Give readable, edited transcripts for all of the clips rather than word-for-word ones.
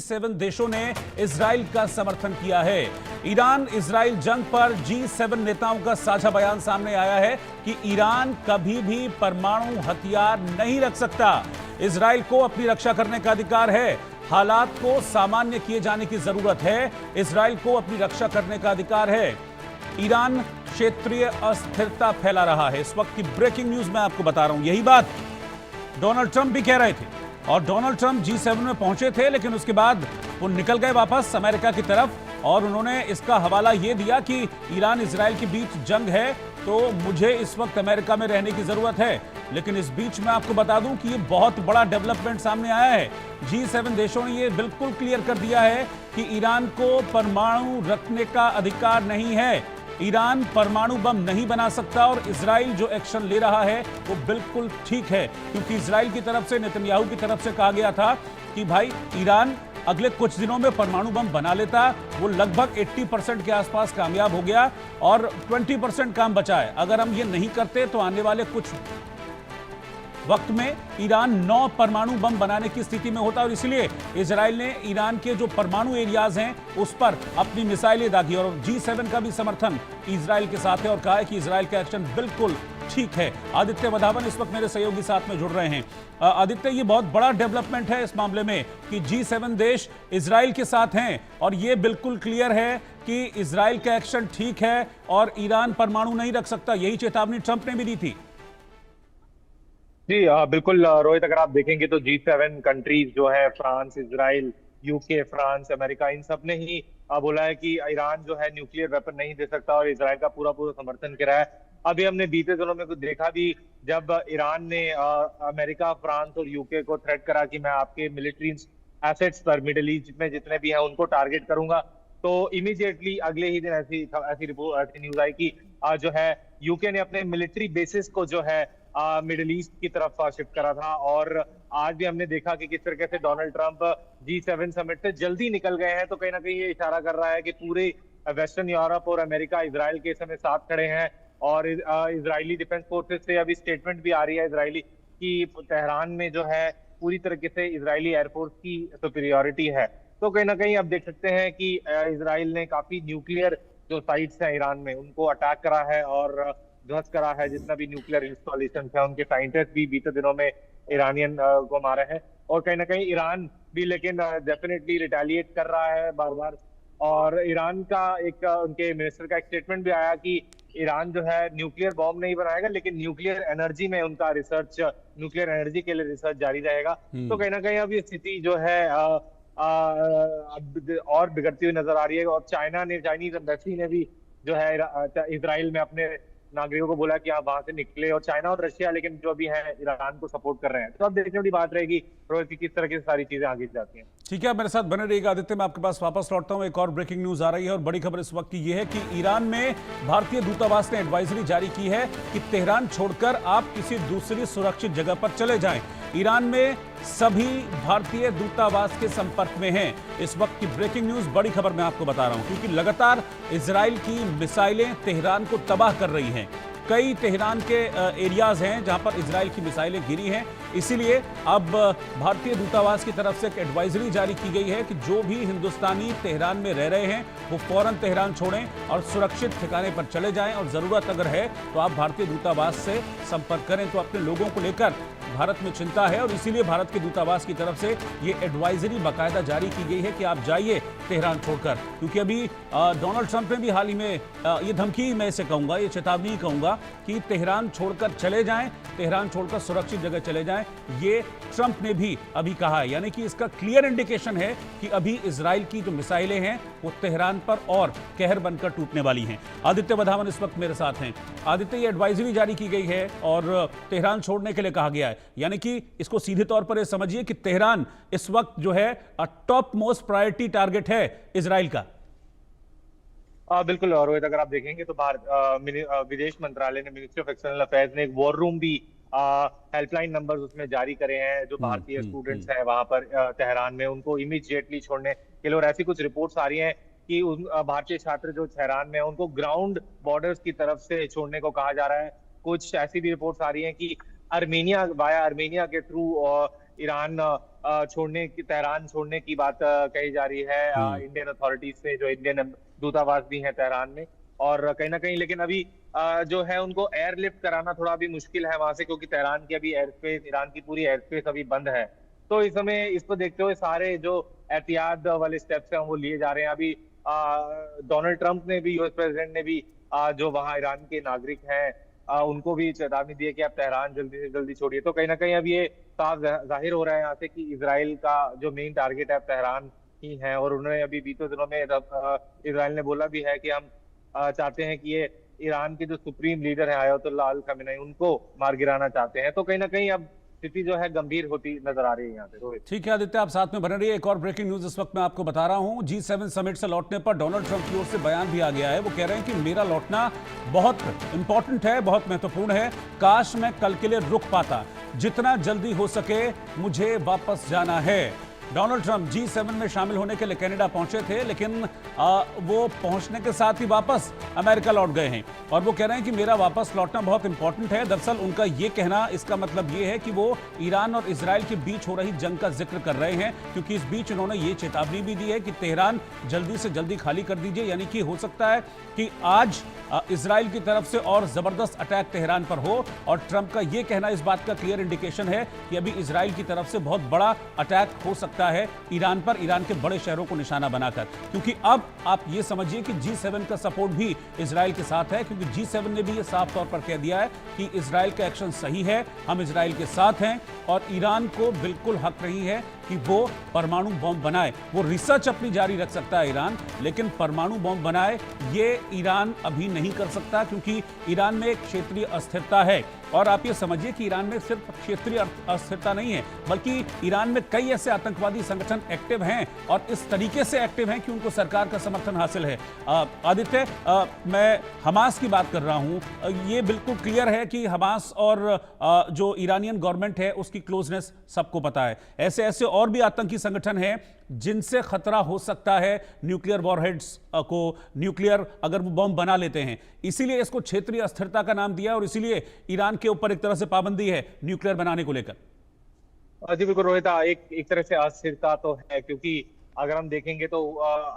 7 देशों ने इजराइल का समर्थन किया है। ईरान इजराइल जंग पर G7 नेताओं का साझा बयान सामने आया है कि ईरान कभी भी परमाणु हथियार नहीं रख सकता। इजराइल को अपनी रक्षा करने का अधिकार है। हालात को सामान्य किए जाने की जरूरत है। इजराइल को अपनी रक्षा करने का अधिकार है। ईरान क्षेत्रीय अस्थिरता फैला रहा है। इस वक्त की ब्रेकिंग न्यूज मैं आपको बता रहा हूं। यही बात डोनाल्ड ट्रंप भी कह रहे थे और डोनाल्ड ट्रंप G7 में पहुंचे थे, लेकिन उसके बाद वो निकल गए वापस अमेरिका की तरफ और उन्होंने इसका हवाला ये दिया कि ईरान इजराइल के बीच जंग है तो मुझे इस वक्त अमेरिका में रहने की जरूरत है। लेकिन इस बीच मैं आपको बता दूं कि ये बहुत बड़ा डेवलपमेंट सामने आया है। G7 देशों ने ये बिल्कुल क्लियर कर दिया है कि ईरान को परमाणु रखने का अधिकार नहीं है। ईरान परमाणु बम नहीं बना सकता और इजराइल जो एक्शन ले रहा है वो बिल्कुल ठीक है, क्योंकि इजराइल की तरफ से, नेतन्याहू की तरफ से कहा गया था कि भाई ईरान अगले कुछ दिनों में परमाणु बम बना लेता। वो लगभग 80% के आसपास कामयाब हो गया और 20% काम बचा है। अगर हम ये नहीं करते तो आने वाले कुछ वक्त में ईरान 9 परमाणु बम बनाने की स्थिति में होता और इसलिए इजराइल ने ईरान के जो परमाणु एरियाज हैं उस पर अपनी मिसाइलें दागी और G7 का भी समर्थन इजराइल के साथ है और कहा है कि इजराइल का एक्शन बिल्कुल ठीक है। आदित्य वधावन इस वक्त मेरे सहयोगी साथ में जुड़ रहे हैं। आदित्य, ये बहुत बड़ा डेवलपमेंट है इस मामले में कि G7 देश इजराइल के साथ हैं और ये बिल्कुल क्लियर है कि इजराइल का एक्शन ठीक है और ईरान परमाणु नहीं रख सकता। यही चेतावनी ट्रंप ने भी दी थी। जी बिल्कुल रोहित, अगर आप देखेंगे तो G7 कंट्रीज जो है France, Israel, UK, France, America, इन सब ने ही बोला है कि ईरान जो है न्यूक्लियर वेपन नहीं दे सकता और इजराइल का पूरा पूरा समर्थन करा है। अभी हमने बीते दिनों में कुछ देखा भी, जब ईरान ने अमेरिका, फ्रांस और यूके को थ्रेट करा कि मैं आपके मिलिट्री एसेट्स पर मिडिल ईस्ट में जितने भी हैं उनको टारगेट करूंगा, तो इमीडिएटली अगले ही दिन ऐसी ऐसी रिपोर्ट, ऐसी न्यूज आई कि जो है यूके ने अपने मिलिट्री बेसिस को जो है मिडिल ईस्ट की तरफ शिफ्ट करा था। और आज भी हमने देखा कि किस तरीके से डोनाल्ड ट्रंप G7 समिट से जल्दी निकल गए हैं, तो कहीं ना कहीं ये इशारा कर रहा है कि पूरे वेस्टर्न यूरोप और अमेरिका इजराइल के समय साथ खड़े हैं। और इजरायली डिफेंस फोर्सेस से अभी स्टेटमेंट भी आ रही है इजरायली की तेहरान में जो है पूरी तरीके से इजरायली एयरफोर्स की सुपीरियोरिटी है। तो कहीं ना कहीं अब देख सकते हैं कि इजराइल ने काफी न्यूक्लियर जो साइट्स हैं ईरान में उनको अटैक करा है और ध्वस्त करा है। जितना भी न्यूक्लियर इंस्टॉलेशन है, उनके साइंटिस्ट भी बीते दिनों में ईरानियन को मारे हैं और कहीं ना कहीं ईरान भी लेकिन डेफिनेटली रिटेलिएट कर रहा है बार बार। और ईरान का एक उनके मिनिस्टर का एक स्टेटमेंट भी आया कि ईरान जो है न्यूक्लियर बॉम्ब नहीं बनाएगा, लेकिन न्यूक्लियर एनर्जी में उनका रिसर्च, न्यूक्लियर एनर्जी के लिए रिसर्च जारी रहेगा। तो कहीं ना कहीं अब ये स्थिति जो है और बिगड़ती हुई नजर आ रही है। और चाइनीज एम्बेसी ने भी जो है इजराइल में अपने नागरिकों को बोला कि आप वहां से निकले, और चाइना और रशिया लेकिन जो भी है ईरान को सपोर्ट कर रहे हैं। तो अब देखने वाली बात रहेगी रोहित की किस तरह की सारी चीजें आगे जाती हैं। ठीक है, मेरे साथ बने रहिएगा आदित्य। मैं आपके पास वापस लौटता हूं। एक और ब्रेकिंग न्यूज आ रही है और बड़ी खबर इस वक्त की यह है कि ईरान में भारतीय दूतावास ने एडवाइजरी जारी की है कि तेहरान छोड़कर आप किसी दूसरी सुरक्षित जगह पर चले जाएं। ईरान में सभी भारतीय दूतावास के संपर्क में हैं। इस वक्त की ब्रेकिंग न्यूज, बड़ी खबर मैं आपको बता रहा हूं, क्योंकि लगातार इजराइल की मिसाइलें तेहरान को तबाह कर रही हैं। कई तेहरान के एरियाज हैं जहां पर इजराइल की मिसाइलें गिरी हैं। इसीलिए अब भारतीय दूतावास की तरफ से एक एडवाइजरी जारी की गई है कि जो भी हिंदुस्तानी तेहरान में रह रहे हैं वो फौरन तेहरान छोड़ें और सुरक्षित ठिकाने पर चले जाएं, और जरूरत अगर है तो आप भारतीय दूतावास से संपर्क करें। तो अपने लोगों को लेकर भारत में चिंता है और इसीलिए भारत के दूतावास की तरफ से ये एडवाइजरी बाकायदा जारी की गई है कि आप जाइए तेहरान छोड़कर। क्योंकि अभी डोनाल्ड ट्रंप ने भी हाल ही में ये धमकी, मैं इसे कहूंगा, ये चेतावनी कहूंगा कि तेहरान छोड़कर चले जाएं, तेहरान छोड़कर सुरक्षित जगह चले जाएं। ये ट्रंप ने भी अभी कहा है, यानी कि इसका क्लियर इंडिकेशन है कि अभी इजराइल की जो मिसाइलें हैं वो तेहरान पर और कहर बनकर टूटने वाली हैं। आदित्य वधावन इस वक्त मेरे साथ हैं। आदित्य, ये एडवाइजरी जारी की गई है और तेहरान छोड़ने के लिए कहा गया है, यानी कि इसको सीधे तौर पर यह समझिए कि तेहरान इस वक्त जो है टॉप मोस्ट प्रायोरिटी टारगेट है इजराइल का। बिल्कुल रोहित, अगर आप देखेंगे तो विदेश मंत्रालय ने, मिनिस्ट्री ऑफ एक्सटर्नल अफेयर्स ने एक वॉर रूम भी हेल्पलाइन नंबर्स उसमें जारी करे हैं। जो भारतीय स्टूडेंट्स हैं वहां पर तेहरान में, उनको इमीडिएटली छोड़ने के लिए। और ऐसी कुछ रिपोर्ट्स आ रही हैं कि भारतीय छात्र जो तेहरान में हैं उनको ग्राउंड बॉर्डर्स की तरफ से छोड़ने को कहा जा रहा है। कुछ ऐसी भी रिपोर्ट्स आ रही हैं कि वाया आर्मेनिया के थ्रू ईरान तेहरान छोड़ने की बात कही जा रही है इंडियन अथॉरिटीज से, जो इंडियन दूतावास भी है तेहरान में। और कहीं ना कहीं लेकिन अभी जो है उनको एयरलिफ्ट कराना थोड़ा अभी मुश्किल है वहां से, क्योंकि तेहरान की अभी एयर स्पेस, ईरान की पूरी एयर स्पेस अभी बंद है। तो इस समय इसको देखते हुए सारे जो एहतियात वाले स्टेप्स हैं वो लिए जा रहे हैं। अभी डोनाल्ड ट्रंप ने भी, यूएस प्रेसिडेंट ने भी जो वहाँ ईरान के नागरिक हैं उनको भी चेतावनी दी है कि आप तेहरान जल्दी से जल्दी छोड़िए। तो कहीं ना कहीं अब ये साफ जाहिर हो रहा है यहाँ से कि इसराइल का जो मेन टारगेट है तेहरान ही है। और उन्होंने अभी बीते दिनों में इसराइल ने बोला भी है कि हम चाहते हैं कि ये ईरान के जो सुप्रीम लीडर है आयतुल्लाह अल खमेनी, उनको मार गिराना चाहते हैं। तो कहीं ना कहीं अब स्थिति जो है गंभीर होती नजर आ रही है यहाँ से। रोहित, ठीक है आदित्य, आप साथ में बने रहिए। एक और ब्रेकिंग न्यूज इस वक्त मैं आपको बता रहा हूं। G7 समिट से लौटने पर डोनाल्ड ट्रंप की ओर से बयान भी आ गया है। वो कह रहे हैं कि मेरा लौटना बहुत इंपॉर्टेंट है, बहुत महत्वपूर्ण है। काश मैं कल के लिए रुक पाता, जितना जल्दी हो सके मुझे वापस जाना है। डोनाल्ड ट्रंप G7 में शामिल होने के लिए कनाडा पहुंचे थे, लेकिन वो पहुंचने के साथ ही वापस अमेरिका लौट गए हैं। और वो कह रहे हैं कि मेरा वापस लौटना बहुत इंपॉर्टेंट है। दरअसल उनका ये कहना, इसका मतलब ये है कि वो ईरान और इजराइल के बीच हो रही जंग का जिक्र कर रहे हैं, क्योंकि इस बीच उन्होंने ये चेतावनी भी दी है कि तेहरान जल्दी से जल्दी खाली कर दीजिए। यानी कि हो सकता है कि आज इजराइल की तरफ से और जबरदस्त अटैक तेहरान पर हो। और ट्रंप का यह कहना इस बात का क्लियर इंडिकेशन है कि अभी इजराइल की तरफ से बहुत बड़ा अटैक हो सकता है ईरान पर, ईरान के बड़े शहरों को निशाना बनाकर। क्योंकि अब आप ये समझिए कि G7 का सपोर्ट भी इजराइल के साथ है, क्योंकि G7 ने भी ये साफ तौर पर कह दिया है कि इजराइल का एक्शन सही है, हम इजराइल के साथ हैं। और ईरान को बिल्कुल हक नहीं है कि वो परमाणु बॉम्ब बनाए। वो रिसर्च अपनी जारी रख सकता है ईरान, लेकिन परमाणु बॉम्ब बनाए ये ईरान अभी नहीं कर सकता, क्योंकि ईरान में एक क्षेत्रीय अस्थिरता है। और आप ये समझिए कि ईरान में सिर्फ क्षेत्रीय अस्थिरता नहीं है, बल्कि ईरान में कई ऐसे आतंकवादी संगठन एक्टिव हैं और इस तरीके से एक्टिव हैं कि उनको सरकार का समर्थन हासिल है। आदित्य, मैं हमास की बात कर रहा हूं। ये बिल्कुल क्लियर है कि हमास और जो ईरानियन गवर्नमेंट है उसकी क्लोजनेस सबको पता है। ऐसे ऐसे और भी आतंकी संगठन हैं जिनसे खतरा हो सकता है न्यूक्लियर वॉरहेड्स को, न्यूक्लियर अगर वो बम बना लेते हैं। इसीलिए इसको क्षेत्रीय अस्थिरता का नाम दिया और इसीलिए ईरान के ऊपर एक तरह से पाबंदी है न्यूक्लियर बनाने को लेकर। जी बिल्कुल रोहित, एक तरह से अस्थिरता तो है, क्योंकि अगर हम देखेंगे तो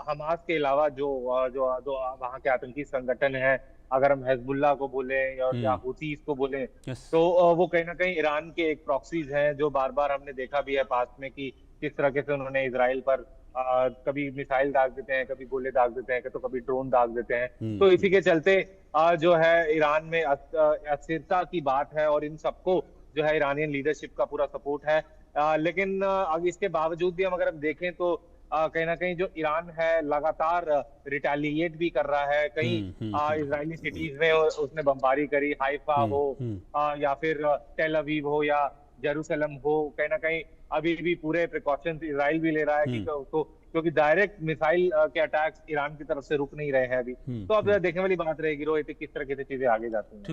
हमास के अलावा जो वहाँ के आतंकी संगठन है, अगर हम हिजबुल्लाह को बोले या हुतीस को बोले, तो वो कहीं ना कहीं ईरान के एक प्रॉक्सीज हैं, जो बार बार हमने देखा भी है पास्ट में कि किस तरीके से उन्होंने इजराइल पर कभी मिसाइल दाग देते हैं, कभी गोले दाग देते हैं, तो कभी ड्रोन दाग देते हैं। तो इसी के चलते जो है ईरान में अस्थिरता की बात है और इन सबको जो है ईरानियन लीडरशिप का पूरा सपोर्ट है। लेकिन अब इसके बावजूद भी हम अगर हम देखें तो कहीं ना कहीं जो ईरान है लगातार रिटेलिएट भी कर रहा है। कई इजरायली सिटीज में उसने बमबारी करी, हाइफा हो या फिर टेल अवीव हो या जेरूसलम हो। कहीं ना कहीं अभी भी पूरे प्रिकॉशंस इजराइल भी ले रहा है कि उसको, क्योंकि डायरेक्ट मिसाइल के अटैक्स ईरान की तरफ से रुक नहीं रहे हैं अभी। तो अब देखने वाली बात रहेगी रोहित किस तरह की चीजें आगे जाती हैं।